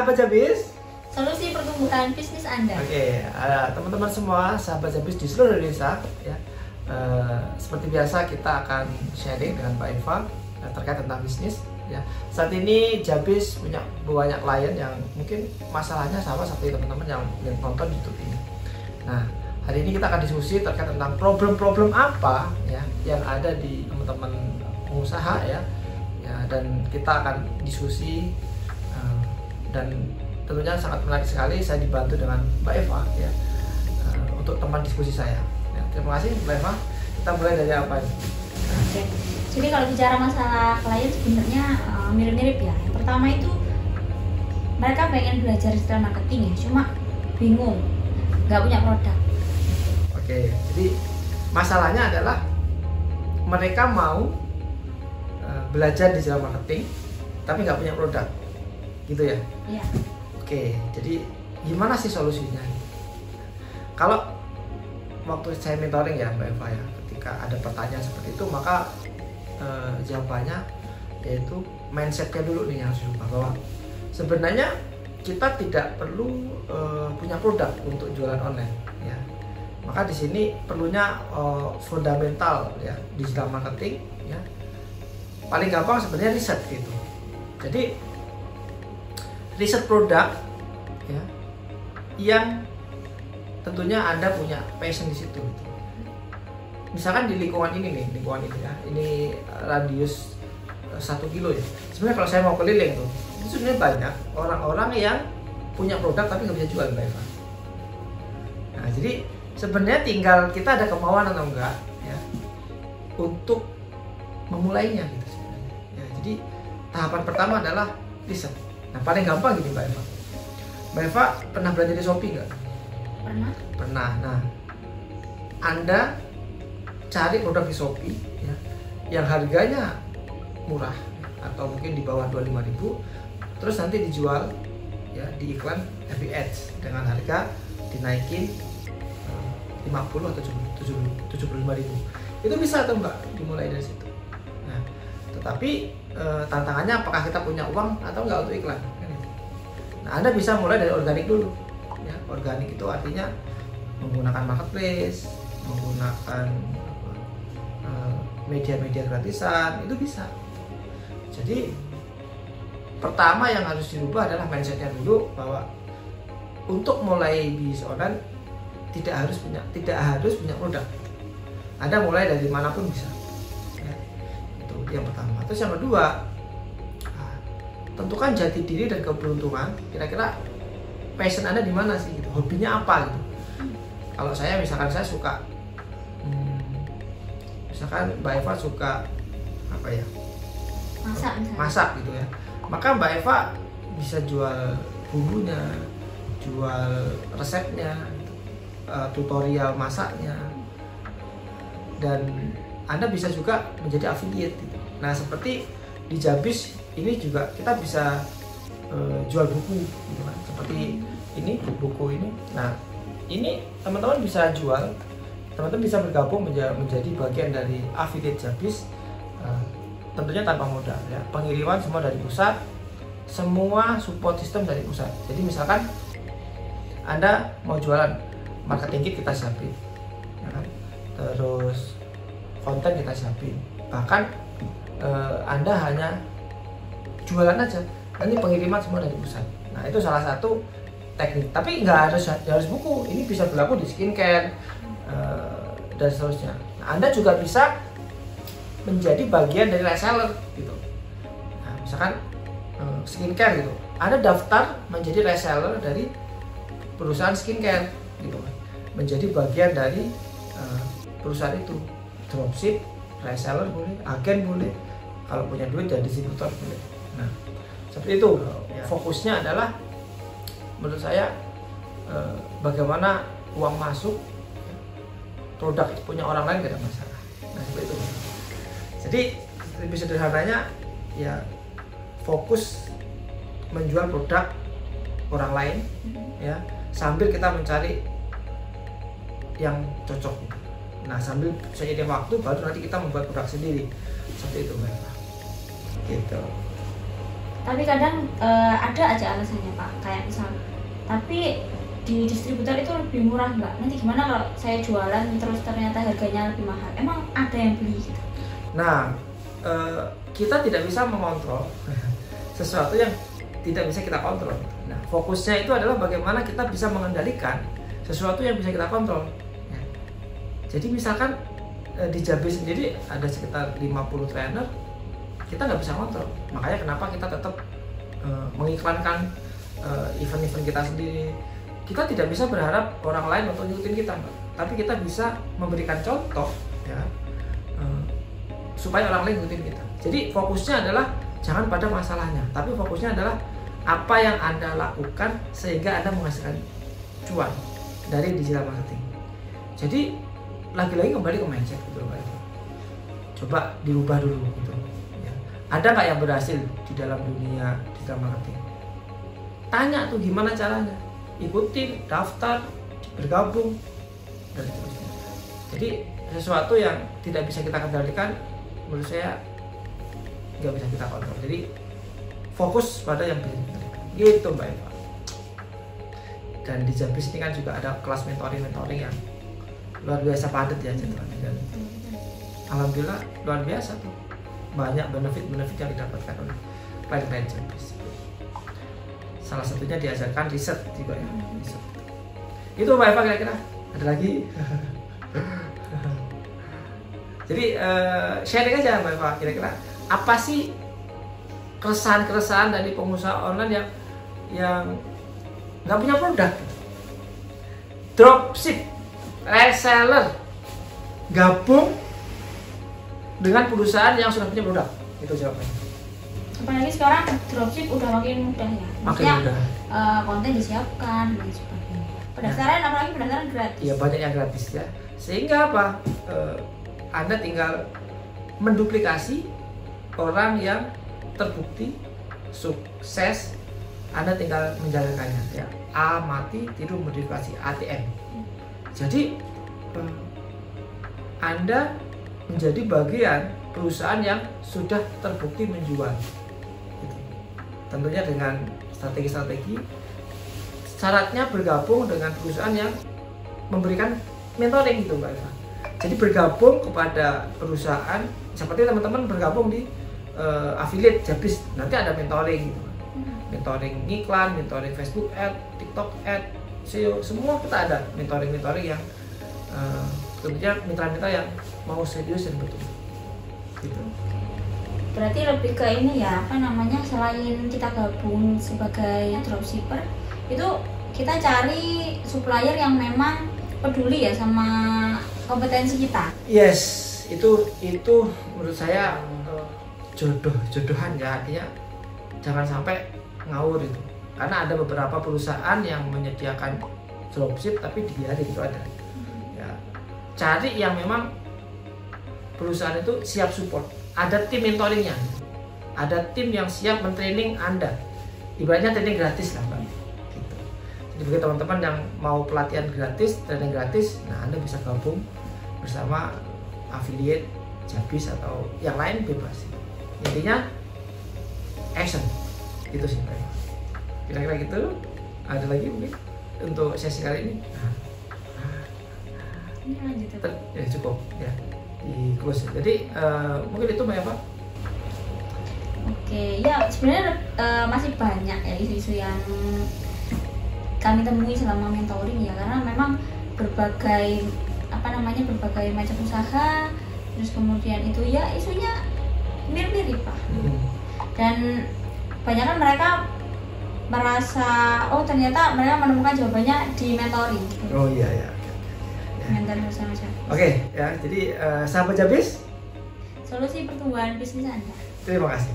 sahabat Jabis, solusi pertumbuhan bisnis Anda. Oke, teman-teman semua, sahabat Jabis di seluruh Indonesia, ya. Seperti biasa kita akan sharing dengan Mbak Eva terkait tentang bisnis. Ya, saat ini Jabis punya banyak klien yang mungkin masalahnya sama seperti teman-teman yang nonton YouTube ini. Nah, hari ini kita akan diskusi terkait tentang problem-problem apa ya yang ada di teman-teman pengusaha ya, dan kita akan diskusi dan tentunya sangat menarik sekali. Saya dibantu dengan Mbak Eva ya untuk teman diskusi saya. Ya, terima kasih Mbak Eva. Kita mulai dari apa ini? Oke. Jadi kalau bicara masalah klien sebenarnya mirip-mirip ya. Yang pertama itu mereka pengen belajar digital marketing ya, cuma bingung, nggak punya produk. Oke, jadi masalahnya adalah mereka mau belajar digital marketing tapi nggak punya produk, gitu ya? Iya. Oke, jadi gimana sih solusinya? Kalau waktu saya mentoring ya Mbak Eva ya, ketika ada pertanyaan seperti itu maka jawabannya yaitu mindsetnya dulu nih yang harus dirubah, bahwa sebenarnya kita tidak perlu punya produk untuk jualan online ya. Maka di sini perlunya fundamental ya digital marketing ya. Paling gampang sebenarnya riset gitu. Jadi riset produk ya yang tentunya Anda punya passion di situ. Misalkan di lingkungan ini nih, lingkungan ini ya, ini radius 1 kilo ya. Sebenarnya kalau saya mau keliling tuh, itu sebenarnya banyak orang-orang yang punya produk tapi nggak bisa jual, Mbak Eva. Nah, jadi sebenarnya tinggal kita ada kemauan atau enggak ya untuk memulainya gitu sebenarnya. Ya, jadi tahapan pertama adalah riset. Nah, paling gampang gini Mbak Eva. Mbak Eva pernah belanja di Shopee nggak? Pernah. Pernah. Nah, Anda cari produk di Shopee ya, yang harganya murah atau mungkin di bawah 25.000, terus nanti dijual ya di iklan FB Ads dengan harga dinaikin 50 atau 75.000. Itu bisa atau enggak dimulai dari situ. Nah, tetapi tantangannya apakah kita punya uang atau enggak untuk iklan. Nah, Anda bisa mulai dari organik dulu. Ya, organik itu artinya menggunakan marketplace, menggunakan media-media gratisan, itu bisa. Jadi pertama yang harus dirubah adalah mindsetnya dulu, bahwa untuk mulai bisnis online tidak harus punya produk. Anda mulai dari manapun bisa. Ya, itu yang pertama. Terus yang kedua, tentukan jati diri dan keberuntungan. Kira-kira passion Anda di mana sih? Gitu. Hobinya apa? Gitu. Kalau saya misalkan saya suka, misalkan Mbak Eva suka apa ya? Masak gitu ya. Maka Mbak Eva bisa jual bumbunya, jual resepnya, tutorial masaknya, dan Anda bisa juga menjadi affiliate gitu. Nah, seperti di Jabis ini juga kita bisa jual buku gitu kan. Seperti ini buku ini. Nah, ini teman-teman bisa jual, teman-teman bisa bergabung menjadi bagian dari affiliate Jabis, tentunya tanpa modal ya. Pengiriman semua dari pusat, semua support system dari pusat. Jadi misalkan Anda mau jualan, marketing kit kita siapin ya kan? Terus konten kita siapin, bahkan Anda hanya jualan aja, nanti pengiriman semua dari pusat. Nah, itu salah satu teknik, tapi nggak harus buku. Ini bisa berlaku di skincare dan seterusnya. Nah, Anda juga bisa menjadi bagian dari reseller gitu. Nah, misalkan skincare gitu, Anda daftar menjadi reseller dari perusahaan skincare gitu, menjadi bagian dari perusahaan itu. Dropship, reseller boleh, agen boleh, kalau punya duit dan distributor boleh. Nah, seperti itu. Fokusnya adalah menurut saya bagaimana uang masuk, produk punya orang lain tidak masalah. Nah, seperti itu. Jadi lebih sederhananya ya, fokus menjual produk orang lain ya, sambil kita mencari yang cocok. Nah, sambil seiring waktu baru nanti kita membuat produk sendiri. Seperti itu Mbak Eva. Gitu. Tapi kadang ada aja alasannya Pak, kayak misal, tapi di distributor itu lebih murah nggak? Nanti gimana kalau saya jualan terus ternyata harganya lebih mahal? Emang ada yang beli gitu? Nah, kita tidak bisa mengontrol sesuatu yang tidak bisa kita kontrol. Nah, fokusnya itu adalah bagaimana kita bisa mengendalikan sesuatu yang bisa kita kontrol. Ya. Jadi misalkan di Jabis sendiri ada sekitar 50 trainer, kita nggak bisa kontrol. Makanya kenapa kita tetap mengiklankan event-event kita sendiri. Kita tidak bisa berharap orang lain untuk ngikutin kita, tapi kita bisa memberikan contoh, ya, supaya orang lain ngikutin kita. Jadi fokusnya adalah jangan pada masalahnya, tapi fokusnya adalah apa yang Anda lakukan sehingga Anda menghasilkan cuan dari digital marketing. Jadi lagi-lagi kembali ke mindset gitu loh Pak. Coba dirubah dulu gitu. Ya. Ada nggak yang berhasil di dalam dunia digital marketing? Tanya tuh gimana caranya. Ikutin, daftar, bergabung, dan seterusnya. Jadi sesuatu yang tidak bisa kita kendalikan, menurut saya nggak bisa kita kontrol. Jadi fokus pada yang bisa dikendalikan. Gitu Mbak Eva. Dan di Jabis ini kan juga ada kelas mentoring yang luar biasa padat ya jadwalnya. Dan alhamdulillah luar biasa tuh, banyak benefit yang didapatkan oleh klien Jabis. Salah satunya diajarkan riset juga ya. Riset. Itu Mbak Eva kira-kira. Ada lagi? Jadi sharing aja Mbak Eva, kira-kira apa sih keresahan dari pengusaha online yang nggak punya produk, dropship, reseller, gabung dengan perusahaan yang sudah punya produk? Itu jawabannya. Apalagi sekarang dropship udah makin mudah ya. Makin mudah. Konten disiapkan dan sebagainya. Pendaftaran apalagi pendaftaran gratis. Iya, banyak yang gratis ya. Sehingga apa? Anda tinggal menduplikasi orang yang terbukti sukses, Anda tinggal menjalankannya ya. Amati, tiru, modifikasi, ATM. Jadi Anda menjadi bagian perusahaan yang sudah terbukti menjual. Gitu. Tentunya dengan strategi-strategi. Syaratnya bergabung dengan perusahaan yang memberikan mentoring gitu Mbak Eva. Jadi bergabung kepada perusahaan seperti teman-teman bergabung di affiliate Jabis, nanti ada mentoring gitu. Mentoring iklan, mentoring Facebook ad, TikTok ad, SEO, semua kita ada mentoring yang tentunya mitra-mitra yang mau serius dan betul. Gitu. Berarti lebih ke ini ya, apa namanya, selain kita gabung sebagai dropshipper, itu kita cari supplier yang memang peduli ya sama kompetensi kita. Yes, itu menurut saya jodohan ya, artinya jangan sampai ngawur itu. Karena ada beberapa perusahaan yang menyediakan dropship tapi dia itu ada. Ya, cari yang memang perusahaan itu siap support, ada tim mentoringnya, ada tim yang siap mentraining Anda, ibaratnya training gratis lah Mbak. Gitu. Jadi bagi teman-teman yang mau pelatihan gratis, training gratis, nah Anda bisa gabung bersama affiliate Jabis atau yang lain bebas. Intinya action, gitu sih Mbak. Kira-kira gitu. Ada lagi mungkin untuk sesi kali ini? Ini lanjut ya cukup ya. Di close. Jadi mungkin itu Mbak Eva. Oke, ya sebenarnya masih banyak ya isu-isu yang kami temui selama mentoring ya, karena memang berbagai macam usaha, terus kemudian itu ya isunya mirip-mirip Pak. Dan banyak kan mereka merasa ternyata mereka menemukan jawabannya di mentoring. Oh iya ya. Mentor bersama saya. Oke ya, jadi sahabat Jabis, solusi pertumbuhan bisnis Anda. Terima kasih.